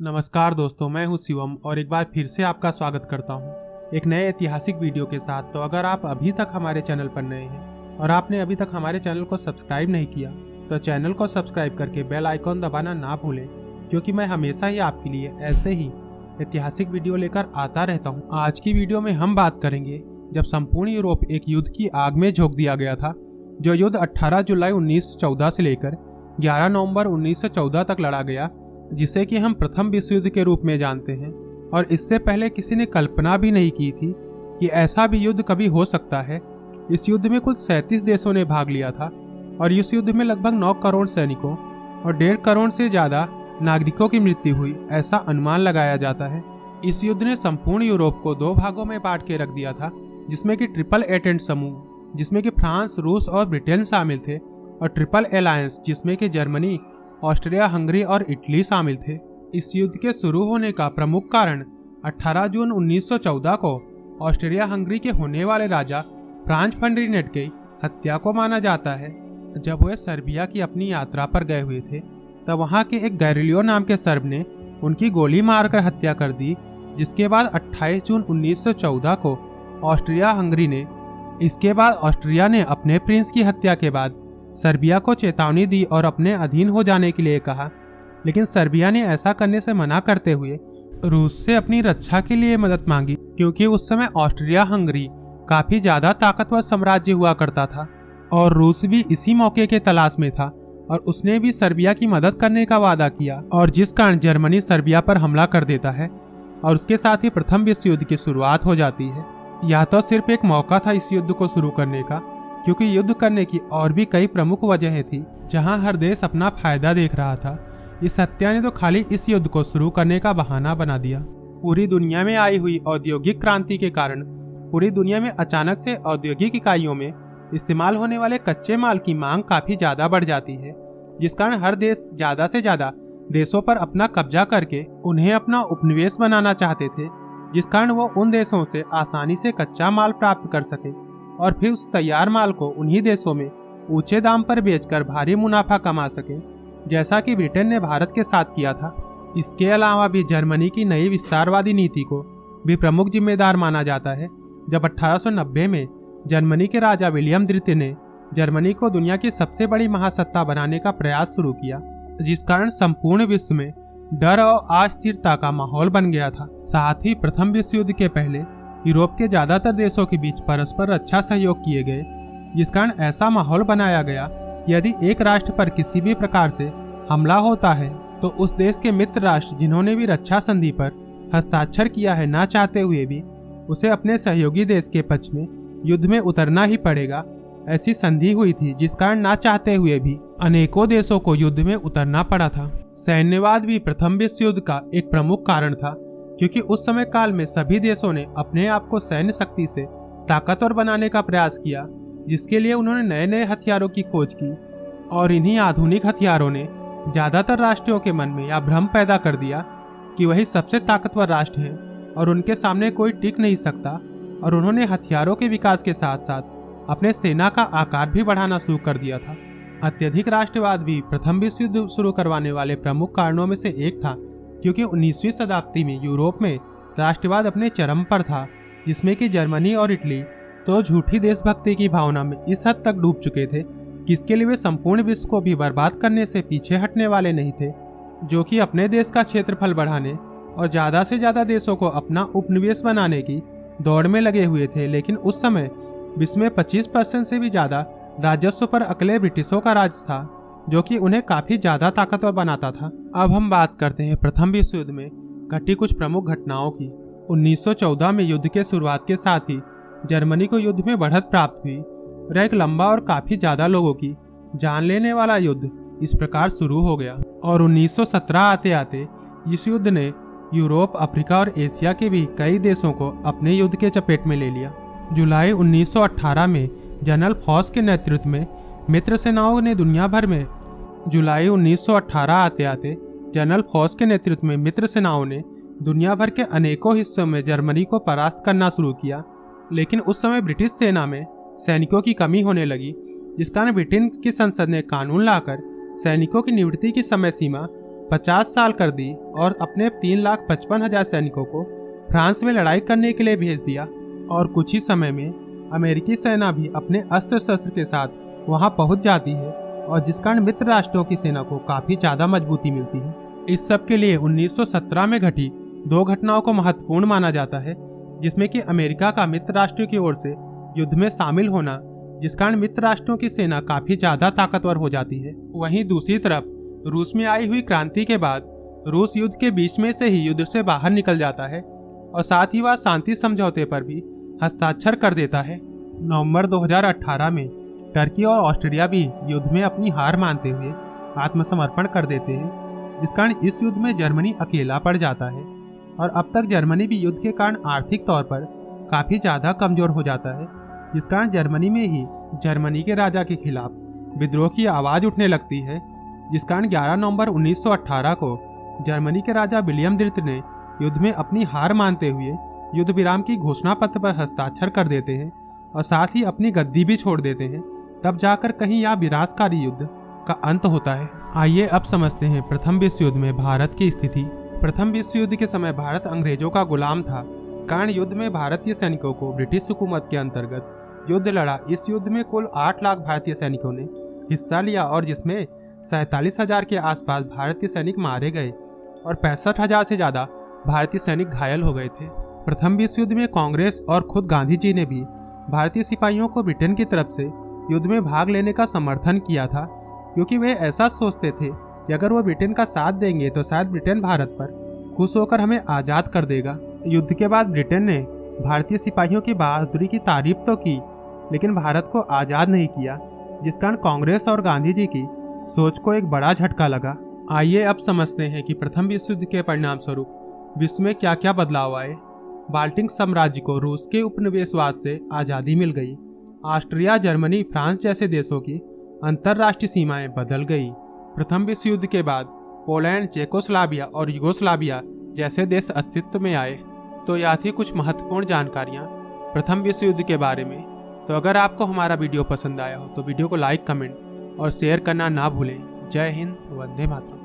नमस्कार दोस्तों, मैं हूं शिवम और एक बार फिर से आपका स्वागत करता हूं एक नए ऐतिहासिक वीडियो के साथ। तो अगर आप अभी तक हमारे चैनल पर नए हैं और आपने अभी तक हमारे चैनल को सब्सक्राइब नहीं किया तो चैनल को सब्सक्राइब करके बेल आइकॉन दबाना ना भूलें, क्योंकि मैं हमेशा ही आपके लिए ऐसे ही ऐतिहासिक वीडियो लेकर आता रहता हूँ। आज की वीडियो में हम बात करेंगे जब संपूर्ण यूरोप एक युद्ध की आग में झोंक दिया गया था, जो युद्ध 18 जुलाई 1914 से लेकर 11 नवंबर 1914 तक लड़ा गया, जिसे कि हम प्रथम विश्व युद्ध के रूप में जानते हैं। और इससे पहले किसी ने कल्पना भी नहीं की थी कि ऐसा भी युद्ध कभी हो सकता है। इस युद्ध में कुल 37 देशों ने भाग लिया था और इस युद्ध में लगभग 9 करोड़ सैनिकों और 1.5 करोड़ से ज्यादा नागरिकों की मृत्यु हुई, ऐसा अनुमान लगाया जाता है। इस युद्ध ने संपूर्ण यूरोप को 2 भागों में बांट के रख दिया था, जिसमें कि ट्रिपल एटेंट समूह, जिसमें कि फ्रांस, रूस और ब्रिटेन शामिल थे, और ट्रिपल अलायंस, जिसमें कि जर्मनी, ऑस्ट्रिया, हंगरी और इटली शामिल थे। इस युद्ध के शुरू होने का प्रमुख कारण 18 जून 1914 को ऑस्ट्रिया हंगरी के होने वाले राजा फ्रांज फर्डिनेंड की हत्या को माना जाता है। जब वे सर्बिया की अपनी यात्रा पर गए हुए थे तब वहां के एक गैरिलियो नाम के सर्ब ने उनकी गोली मारकर हत्या कर दी, जिसके बाद 28 जून 1914 को ऑस्ट्रिया हंगरी ने ऑस्ट्रिया ने अपने प्रिंस की हत्या के बाद सर्बिया को चेतावनी दी और अपने अधीन हो जाने के लिए कहा, लेकिन सर्बिया ने ऐसा करने से मना करते हुए रूस से अपनी रक्षा के लिए मदद मांगी, क्योंकि उस समय ऑस्ट्रिया हंगरी काफी ज्यादा ताकतवर साम्राज्य हुआ करता था और रूस भी इसी मौके के तलाश में था और उसने भी सर्बिया की मदद करने का वादा किया, और जिस कारण जर्मनी सर्बिया पर हमला कर देता है और उसके साथ ही प्रथम विश्व युद्ध की शुरुआत हो जाती है। यह तो सिर्फ एक मौका था इस युद्ध को शुरू करने का, क्योंकि युद्ध करने की और भी कई प्रमुख वजहें थी जहां हर देश अपना फायदा देख रहा था। इस हत्या ने तो खाली इस युद्ध को शुरू करने का बहाना बना दिया। पूरी दुनिया में आई हुई औद्योगिक क्रांति के कारण पूरी दुनिया में अचानक से औद्योगिक इकाइयों में इस्तेमाल होने वाले कच्चे माल की मांग काफी ज्यादा बढ़ जाती है, जिस कारण हर देश ज्यादा से ज्यादा देशों पर अपना कब्जा करके उन्हें अपना उपनिवेश बनाना चाहते थे, जिस कारण वो उन देशों से आसानी से कच्चा माल प्राप्त कर सके और फिर उस तैयार माल को उन्हीं देशों में ऊंचे दाम पर बेचकर भारी मुनाफा कमा सके, जैसा कि ब्रिटेन ने भारत के साथ किया था। इसके अलावा भी जर्मनी की नई विस्तारवादी नीति को भी प्रमुख जिम्मेदार माना जाता है। जब 1890 में जर्मनी के राजा विलियम द्वितीय ने जर्मनी को दुनिया की सबसे बड़ी महासत्ता बनाने का प्रयास शुरू किया, जिस कारण संपूर्ण विश्व में डर और अस्थिरता का माहौल बन गया था। साथ ही प्रथम विश्व युद्ध के पहले यूरोप के ज्यादातर देशों के बीच परस्पर रक्षा सहयोग किए गए, जिस कारण ऐसा माहौल बनाया गया कि यदि एक राष्ट्र पर किसी भी प्रकार से हमला होता है तो उस देश के मित्र राष्ट्र जिन्होंने भी रक्षा संधि पर हस्ताक्षर किया है, ना चाहते हुए भी उसे अपने सहयोगी देश के पक्ष में युद्ध में उतरना ही पड़ेगा। ऐसी संधि हुई थी, जिस कारण ना चाहते हुए भी अनेकों देशों को युद्ध में उतरना पड़ा था। सैन्यवाद भी प्रथम विश्व युद्ध का एक प्रमुख कारण था, क्योंकि उस समय काल में सभी देशों ने अपने आप को सैन्य शक्ति से ताकतवर बनाने का प्रयास किया, जिसके लिए उन्होंने नए नए हथियारों की खोज की, और इन्हीं आधुनिक हथियारों ने ज्यादातर राष्ट्रों के मन में यह भ्रम पैदा कर दिया कि वही सबसे ताकतवर राष्ट्र है और उनके सामने कोई टिक नहीं सकता, और उन्होंने हथियारों के विकास के साथ साथ अपने सेना का आकार भी बढ़ाना शुरू कर दिया था। अत्यधिक राष्ट्रवाद भी प्रथम विश्व युद्ध शुरू करवाने वाले प्रमुख कारणों में से एक था, क्योंकि 19वीं शताब्दी में यूरोप में राष्ट्रवाद अपने चरम पर था, जिसमें कि जर्मनी और इटली तो झूठी देशभक्ति की भावना में इस हद तक डूब चुके थे कि इसके लिए वे संपूर्ण विश्व को भी बर्बाद करने से पीछे हटने वाले नहीं थे, जो कि अपने देश का क्षेत्रफल बढ़ाने और ज्यादा से ज्यादा देशों को अपना उपनिवेश बनाने की दौड़ में लगे हुए थे। लेकिन उस समय विश्व में 25% से भी ज्यादा राजस्व पर अकेले ब्रिटिशों का राज था, जो कि उन्हें काफी ज्यादा ताकतवर बनाता था। अब हम बात करते हैं प्रथम विश्व युद्ध में घटी कुछ प्रमुख घटनाओं की। 1914 में युद्ध के शुरुआत के साथ ही जर्मनी को युद्ध में बढ़त प्राप्त हुई और एक लंबा और काफी ज्यादा लोगों की जान लेने वाला युद्ध इस प्रकार शुरू हो गया। और 1917 आते आते इस युद्ध ने यूरोप, अफ्रीका और एशिया के भी कई देशों को अपने युद्ध के चपेट में ले लिया। जुलाई 1918 में जनरल फॉस के नेतृत्व में मित्र सेनाओं ने दुनिया भर में जुलाई 1918 आते आते जनरल फॉस के नेतृत्व में मित्र सेनाओं ने दुनिया भर के अनेकों हिस्सों में जर्मनी को परास्त करना शुरू किया। लेकिन उस समय ब्रिटिश सेना में सैनिकों की कमी होने लगी जिस कारण ब्रिटेन की संसद ने कानून लाकर सैनिकों की निवृत्ति की समय सीमा 50 साल कर दी और अपने 3,55,000 सैनिकों को फ्रांस में लड़ाई करने के लिए भेज दिया। और कुछ ही समय में अमेरिकी सेना भी अपने अस्त्र शस्त्र के साथ वहां पहुंच जाती है और जिस कारण मित्र राष्ट्रों की सेना को काफी ज्यादा मजबूती मिलती है। इस सब के लिए 1917 में घटी 2 घटनाओं को महत्वपूर्ण माना जाता है, जिसमें कि अमेरिका का मित्र राष्ट्रों की ओर से युद्ध में शामिल होना, जिस कारण मित्र राष्ट्रों की सेना काफी ज्यादा ताकतवर हो जाती है। वहीं दूसरी तरफ रूस में आई हुई क्रांति के बाद रूस युद्ध के बीच में से ही युद्ध से बाहर निकल जाता है और साथ ही वह शांति समझौते पर भी हस्ताक्षर कर देता है। नवंबर 2018 में टर्की और ऑस्ट्रेलिया भी युद्ध में अपनी हार मानते हुए आत्मसमर्पण कर देते हैं, जिस कारण इस युद्ध में जर्मनी अकेला पड़ जाता है और अब तक जर्मनी भी युद्ध के कारण आर्थिक तौर पर काफी ज्यादा कमजोर हो जाता है, जिस कारण जर्मनी में ही जर्मनी के राजा के खिलाफ विद्रोह की आवाज उठने लगती है, जिस कारण 11 नवंबर 1918 को जर्मनी के राजा विलियम द्वितीय ने युद्ध में अपनी हार मानते हुए युद्ध विराम की घोषणा पत्र पर हस्ताक्षर कर देते हैं और साथ ही अपनी गद्दी भी छोड़ देते हैं। तब जाकर कहीं यह विनाशकारी युद्ध का अंत होता है। आइए अब समझते हैं प्रथम विश्व युद्ध में भारत की स्थिति। प्रथम विश्व युद्ध के समय भारत अंग्रेजों का गुलाम था, कारण युद्ध में भारतीय सैनिकों को ब्रिटिश हुकूमत के अंतर्गत युद्ध लड़ा। इस युद्ध में कुल 8 लाख भारतीय सैनिकों ने हिस्सा लिया और जिसमें 47,000 के आसपास भारतीय सैनिक मारे गए और 65,000 से ज्यादा भारतीय सैनिक घायल हो गए थे। प्रथम विश्व युद्ध में कांग्रेस और खुद गांधी जी ने भी भारतीय सिपाहियों को ब्रिटेन की तरफ से युद्ध में भाग लेने का समर्थन किया था, क्योंकि वे ऐसा सोचते थे कि अगर वो ब्रिटेन का साथ देंगे तो शायद ब्रिटेन भारत पर खुश होकर हमें आज़ाद कर देगा। युद्ध के बाद ब्रिटेन ने भारतीय सिपाहियों की बहादुरी की तारीफ तो की, लेकिन भारत को आज़ाद नहीं किया, जिस कारण कांग्रेस और गांधी जी की सोच को एक बड़ा झटका लगा। आइए अब समझते हैं कि प्रथम विश्व युद्ध के परिणाम स्वरूप विश्व में क्या क्या बदलाव आए। बाल्टिक साम्राज्य को रूस के उपनिवेशवाद से आज़ादी मिल गई। ऑस्ट्रिया, जर्मनी, फ्रांस जैसे देशों की अंतर्राष्ट्रीय सीमाएं बदल गई। प्रथम विश्व युद्ध के बाद पोलैंड, चेकोस्लोवाकिया और यूगोस्लाविया जैसे देश अस्तित्व में आए। तो यह थी कुछ महत्वपूर्ण जानकारियां प्रथम विश्व युद्ध के बारे में। तो अगर आपको हमारा वीडियो पसंद आया हो तो वीडियो को लाइक, कमेंट और शेयर करना ना भूलें। जय हिंद, वंदे मातरम।